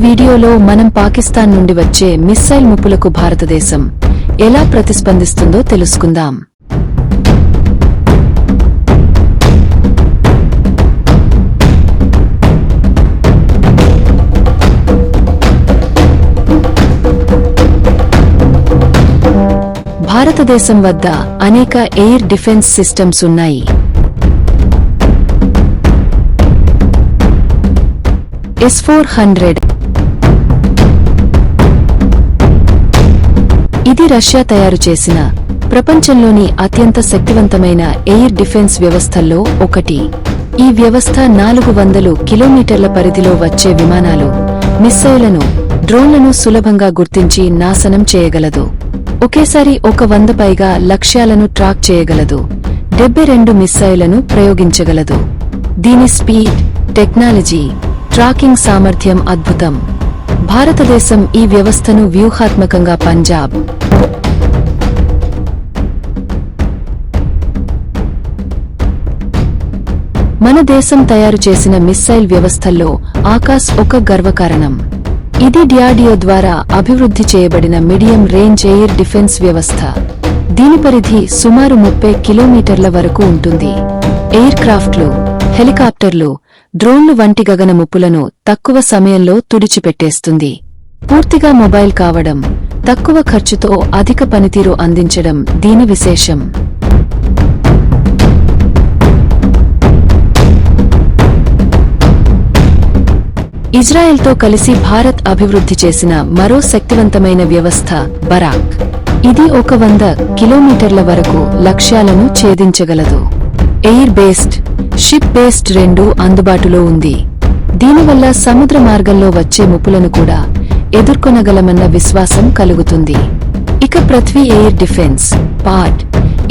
వీడియోలో మనం పాకిస్తాన్ నుండి వచ్చే మిస్సైల్ ముప్పులకు భారతదేశం ఎలా ప్రతిస్పందిస్తుందో తెలుసుకుందాం. భారతదేశం వద్ద అనేక ఎయిర్ డిఫెన్స్ సిస్టమ్స్ ఉన్నాయి. S-400 ఇది రష్యా తయారు చేసిన ప్రపంచంలోని అత్యంత శక్తివంతమైన ఎయిర్ డిఫెన్స్ వ్యవస్థల్లో ఒకటి. ఈ వ్యవస్థ 400 కిలోమీటర్ల పరిధిలో వచ్చే విమానాలు, మిస్సైళ్లను, డ్రోన్లను సులభంగా గుర్తించి నాశనం చేయగలదు. ఒకేసారి 100 పైగా లక్ష్యాలను ట్రాక్ చేయగలదు. 72 మిస్సైళ్లను ప్రయోగించగలదు. దీని స్పీడ్, టెక్నాలజీ, ట్రాకింగ్ సామర్థ్యం అద్భుతం. భారతదేశం ఈ వ్యవస్థను వ్యూహాత్మకంగా పంజాబ్, మన దేశం తయారు చేసిన మిస్సైల్ వ్యవస్థల్లో ఆకాశ్ ఒక గర్వకారణం. ఇది డిఆర్డీఓ ద్వారా అభివృద్ధి చేయబడిన మీడియం రేంజ్ ఎయిర్ డిఫెన్స్ వ్యవస్థ. దీని పరిధి సుమారు 30 కిలోమీటర్ల వరకు ఉంటుంది. ఎయిర్ క్రాఫ్ట్లు, హెలికాప్టర్లు, డ్రోన్లు వంటి గగన ముప్పులను తక్కువ సమయంలో తుడిచిపెట్టేస్తుంది. పూర్తిగా మొబైల్ కావడం, తక్కువ ఖర్చుతో అధిక పనితీరు అందించడం దీని విశేషం. ఇజ్రాయెల్తో కలిసి భారత్ అభివృద్ధి చేసిన మరో శక్తివంతమైన వ్యవస్థ బరాక్. ఇది 100 కిలోమీటర్ల వరకు లక్ష్యాలను ఛేదించగలదు. ఎయిర్ బేస్డ్, షిప్ బేస్డ్ రెండూ అందుబాటులో ఉంది. దీనివల్ల సముద్ర మార్గంలో వచ్చే ముప్పులను కూడా ఎదుర్కొనగలమన్న విశ్వాసం కలుగుతుంది. ఇక పృథ్వీ ఎయిర్ డిఫెన్స్ పార్ట్.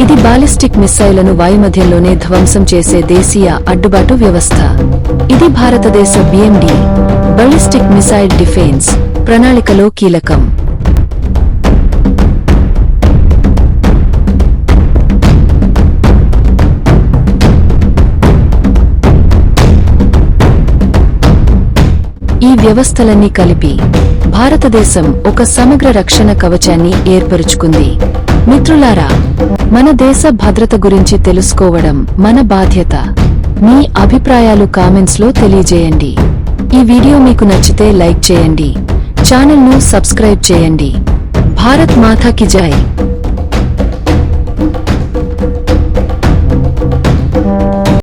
ఇది బాలిస్టిక్ మిస్సైళ్లను వాయుమధ్యంలోనే ధ్వంసం చేసే దేశీయ అడ్డుబాటు వ్యవస్థ. ఇది భారతదేశ BMD బాలిస్టిక్ మిసైల్ డిఫెన్స్ ప్రణాళికలో కీలకం. ఈ వ్యవస్థలన్నీ కలిపి భారతదేశం ఒక సమగ్ర రక్షణ కవచాన్ని ఏర్పరుచుకుంది. మిత్రులారా, మన దేశ భద్రత గురించి తెలుసుకోవడం మన బాధ్యత. మీ అభిప్రాయాలు కామెంట్స్లో తెలియజేయండి. ఈ వీడియో మీకు నచ్చితే లైక్ చేయండి, ఛానల్ను సబ్స్క్రైబ్ చేయండి. భారత్ మాతా కీ జై.